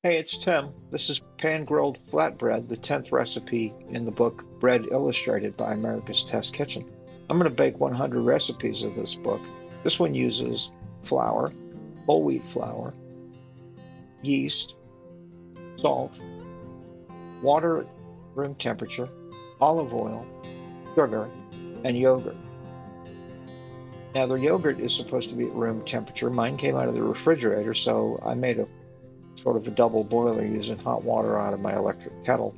Hey, it's Tim. This is pan-grilled flatbread, the 10th recipe in the book Bread Illustrated by America's Test Kitchen. I'm going to bake 100 recipes of this book. This one uses flour, whole wheat flour, yeast, salt, water at room temperature, olive oil, sugar, and yogurt. Now, the yogurt is supposed to be at room temperature. Mine came out of the refrigerator, so I made a sort of a double boiler using hot water out of my electric kettle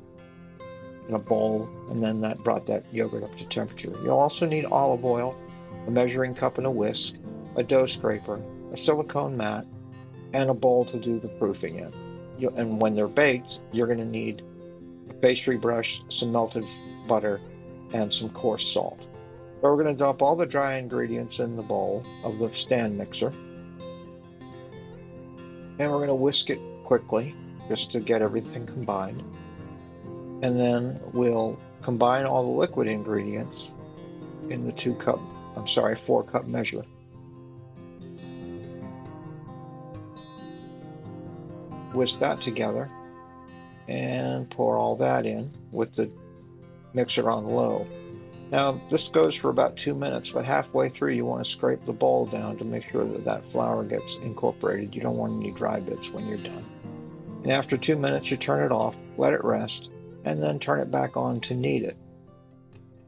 in a bowl, and then that brought that yogurt up to temperature. You'll also need olive oil, a measuring cup and a whisk, a dough scraper, a silicone mat, and a bowl to do the proofing in. And when they're baked, you're going to need a pastry brush, some melted butter, and some coarse salt. So we're going to dump all the dry ingredients in the bowl of the stand mixer, and we're going to whisk it quickly just to get everything combined. And then we'll combine all the liquid ingredients in the 4-cup measure. Whisk that together and pour all that in with the mixer on low. Now, this goes for about 2 minutes, but halfway through you want to scrape the bowl down to make sure that flour gets incorporated. You don't want any dry bits when you're done. And after 2 minutes, you turn it off, let it rest, and then turn it back on to knead it.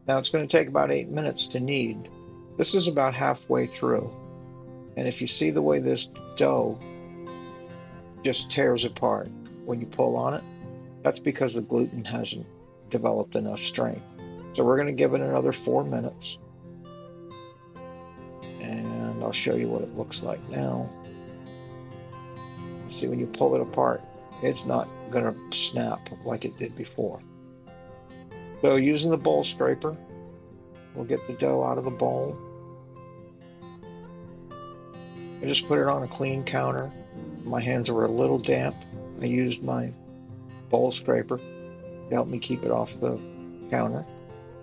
Now, it's going to take about 8 minutes to knead. This is about halfway through. And if you see the way this dough just tears apart when you pull on it, that's because the gluten hasn't developed enough strength. So we're going to give it another 4 minutes. And I'll show you what it looks like now. See, when you pull it apart, it's not going to snap like it did before. So using the bowl scraper, we'll get the dough out of the bowl. I just put it on a clean counter. My hands were a little damp. I used my bowl scraper to help me keep it off the counter.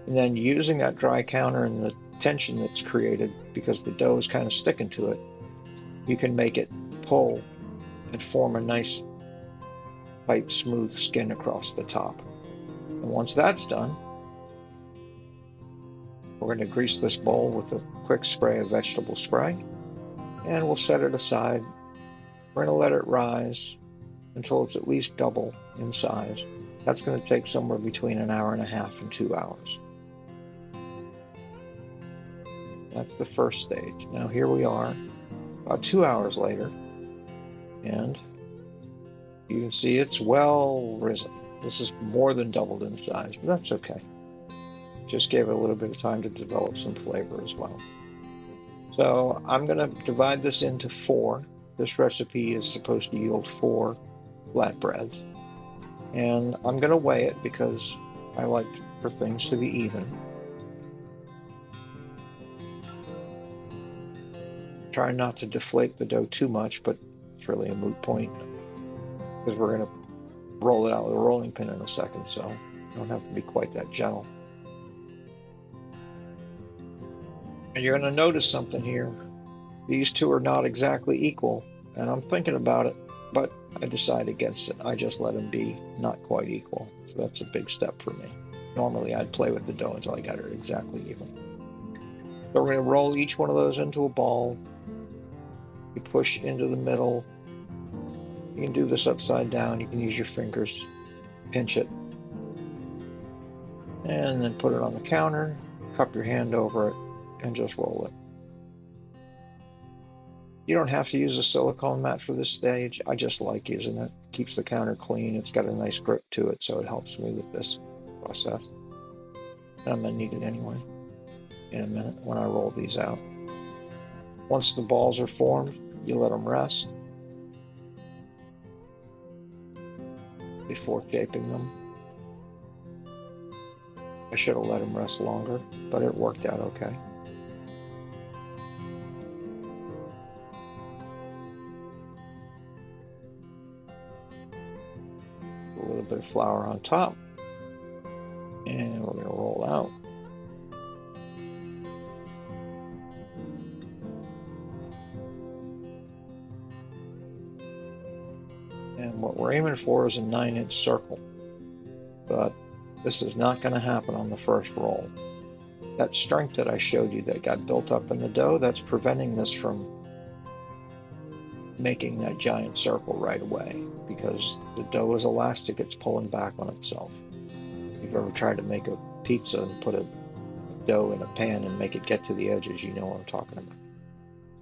And then using that dry counter and the tension that's created because the dough is kind of sticking to it, you can make it pull and form a nice, tight, smooth skin across the top. And once that's done, we're going to grease this bowl with a quick spray of vegetable spray, and we'll set it aside. We're going to let it rise until it's at least double in size. That's going to take somewhere between an hour and a half and 2 hours. That's the first stage. Now here we are, about 2 hours later, and you can see it's well risen. This is more than doubled in size, but that's okay. Just gave it a little bit of time to develop some flavor as well. So I'm going to divide this into 4. This recipe is supposed to yield 4 flatbreads. And I'm going to weigh it because I like for things to be even. Try not to deflate the dough too much, but it's really a moot point because we're going to roll it out with a rolling pin in a second, so you don't have to be quite that gentle. And you're going to notice something here. These two are not exactly equal, and I'm thinking about it, but I decided against it. I just let them be not quite equal, so that's a big step for me. Normally I'd play with the dough until I got it exactly even. So we're going to roll each one of those into a ball. You push into the middle. You can do this upside down. You can use your fingers, pinch it, and then put it on the counter, cup your hand over it, and just roll it. You don't have to use a silicone mat for this stage. I just like using it. It keeps the counter clean. It's got a nice grip to it, so it helps me with this process. And I'm going to need it anyway in a minute when I roll these out. Once the balls are formed, you let them rest before shaping them. I should have let them rest longer, but it worked out okay. A little bit of flour on top, and we're going to roll out. And what we're aiming aiming for is a 9-inch circle, but this is not going to happen on the first roll. That strength that I showed you that got built up in the dough, that's preventing this from making that giant circle right away, because the dough is elastic, it's pulling back on itself. If you've ever tried to make a pizza and put a dough in a pan and make it get to the edges, you know what I'm talking about.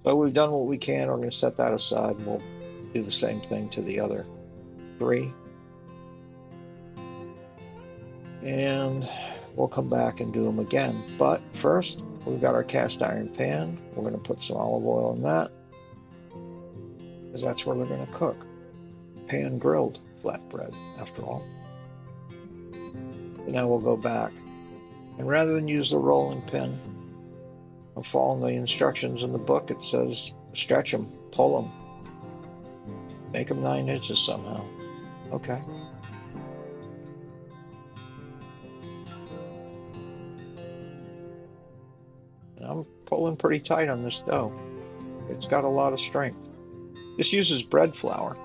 So we've done what we can. We're going to set that aside, and we'll do the same thing to the other 3. And we'll come back and do them again. But first, we've got our cast iron pan. We're going to put some olive oil in that, because that's where they're going to cook. Pan grilled flatbread, after all. And now we'll go back. And rather than use the rolling pin, I'm following the instructions in the book. It says stretch them, pull them, make them 9 inches somehow. Okay. And I'm pulling pretty tight on this dough. It's got a lot of strength. This uses bread flour,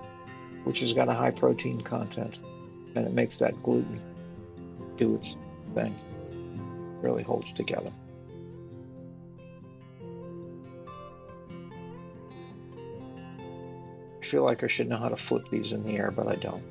which has got a high protein content, and it makes that gluten do its thing. It really holds together. I feel like I should know how to flip these in the air, but I don't.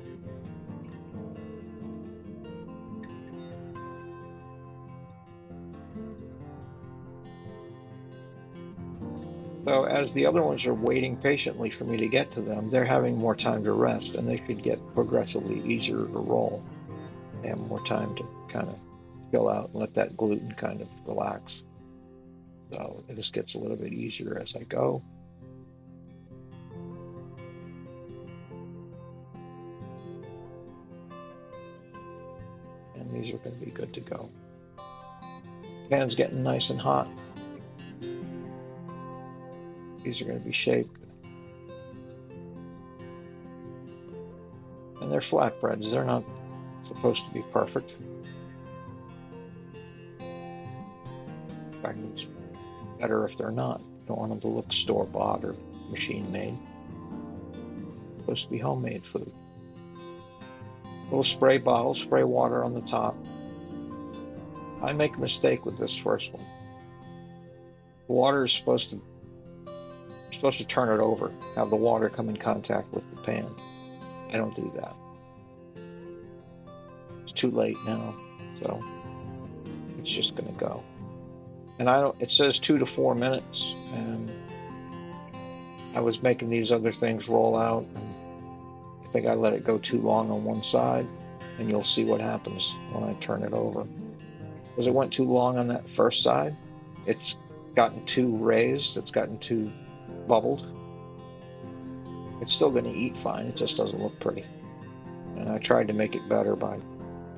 So as the other ones are waiting patiently for me to get to them, they're having more time to rest, and they should get progressively easier to roll. They have more time to kind of chill out and let that gluten kind of relax. So this gets a little bit easier as I go. And these are going to be good to go. Pan's getting nice and hot. These are going to be shaped. And they're flatbreads. They're not supposed to be perfect. In fact, it's better if they're not. You don't want them to look store-bought or machine-made. It's supposed to be homemade food. Little spray bottle, spray water on the top. I make a mistake with this first one. The water is supposed to turn it over, have the water come in contact with the pan. I don't do that. It's too late now, so it's just going to go. And it says 2 to 4 minutes, and I was making these other things roll out, and I think I let it go too long on one side, and you'll see what happens when I turn it over. Because it went too long on that first side, it's gotten too raised, it's gotten too bubbled. It's still going to eat fine, it just doesn't look pretty. And I tried to make it better by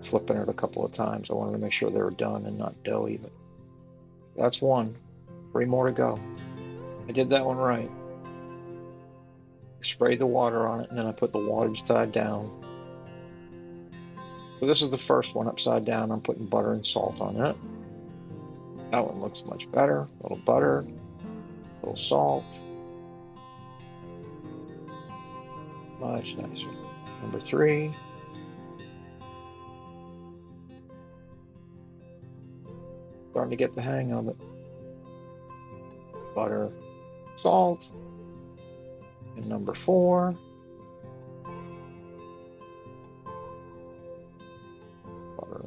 flipping it a couple of times. I wanted to make sure they were done and not doughy, but that's 1. 3 more to go. I did that one right. I sprayed the water on it, and then I put the water upside down. So this is the first one upside down. I'm putting butter and salt on it. That one looks much better. A little butter, a little salt. Much nicer. Number 3. Starting to get the hang of it. Butter, salt. And number 4. Butter,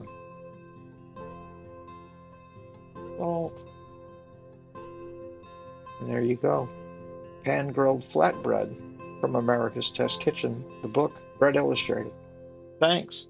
salt. And there you go. Pan-grilled flatbread from America's Test Kitchen, the book, Bread Illustrated. Thanks.